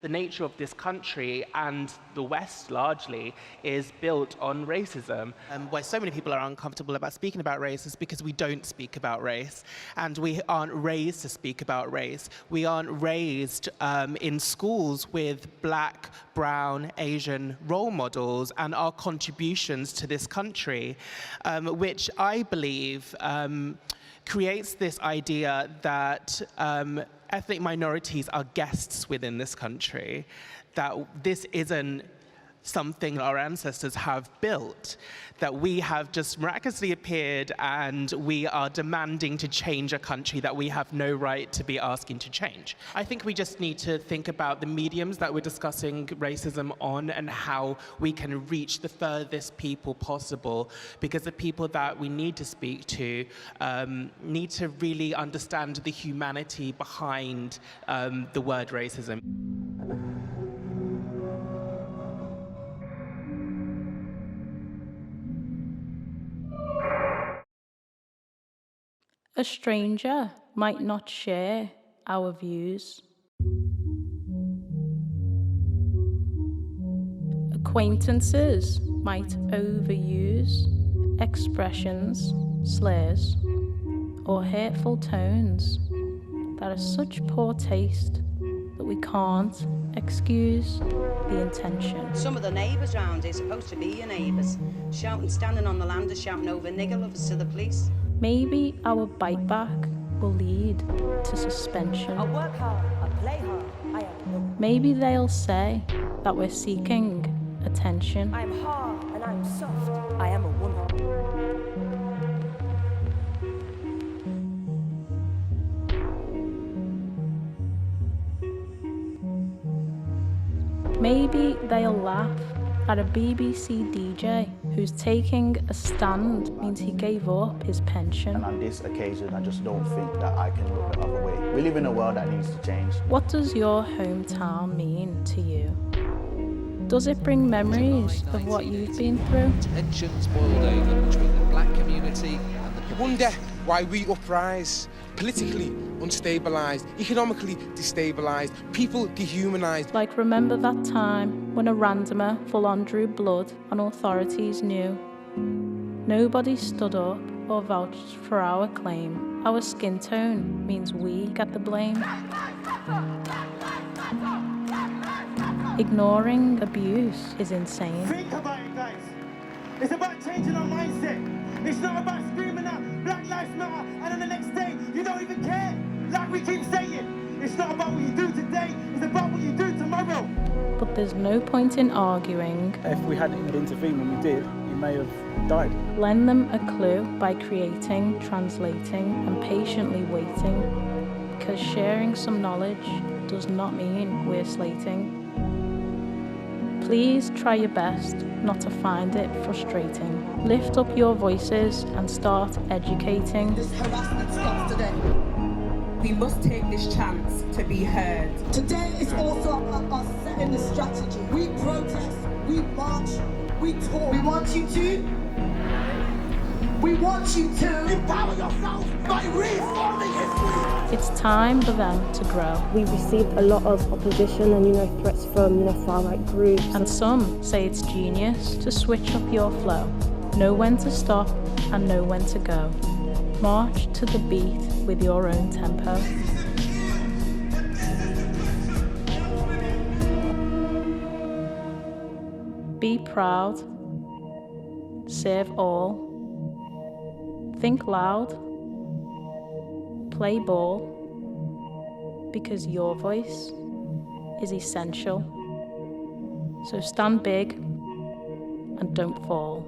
The nature of this country and the West largely is built on racism. Why so many people are uncomfortable about speaking about race is because we don't speak about race, and we aren't raised to speak about race. We aren't raised in schools with Black, brown, Asian role models and our contributions to this country, which I believe creates this idea that ethnic minorities are guests within this country, that this isn't something our ancestors have built, that we have just miraculously appeared and we are demanding to change a country that we have no right to be asking to change. I think we just need to think about the mediums that we're discussing racism on and how we can reach the furthest people possible, because the people that we need to speak to need to really understand the humanity behind the word racism. A stranger might not share our views. Acquaintances might overuse expressions, slurs, or hurtful tones that are such poor taste that we can't excuse the intention. Some of the neighbours round here are supposed to be your neighbours, shouting, standing on the landers, shouting over nigger lovers to the police. Maybe our bite back will lead to suspension. I work hard, I play hard, I am a woman. Maybe they'll say that we're seeking attention. I am hard and I am soft, I am a woman. Maybe they'll laugh at a BBC DJ who's taking a stand means he gave up his pension. And on this occasion, I just don't think that I can look the other way. We live in a world that needs to change. What does your hometown mean to you? Does it bring memories of what you've been through? Tensions boiled over between the black community and the police. Wonder why we uprise, politically unstabilised, economically destabilised, people dehumanised. Like, remember that time when a randomer full-on drew blood and authorities knew? Nobody stood up or vouched for our claim. Our skin tone means we get the blame. Ignoring abuse is insane. Think about it, guys. It's about changing our mindset. It's not about screaming out Black Lives Matter and then the next day you don't even care. Like we keep saying, it's not about what you do today, it's about what you do tomorrow. But there's no point in arguing. If we hadn't intervened when we did, you may have died. Lend them a clue by creating, translating, and patiently waiting, because sharing some knowledge does not mean we're slating. Please try your best not to find it frustrating. Lift up your voices and start educating. This harassment stops today. We must take this chance to be heard. Today is also about us setting the strategy. We protest, we march, we talk. We want you to empower yourself by reforming history. It's time for them to grow. We've received a lot of opposition and threats from far-right groups. And some say it's genius to switch up your flow. Know when to stop and know when to go. March to the beat with your own tempo. Be proud. Serve all. Think loud. Play ball. Because your voice is essential. So stand big and don't fall.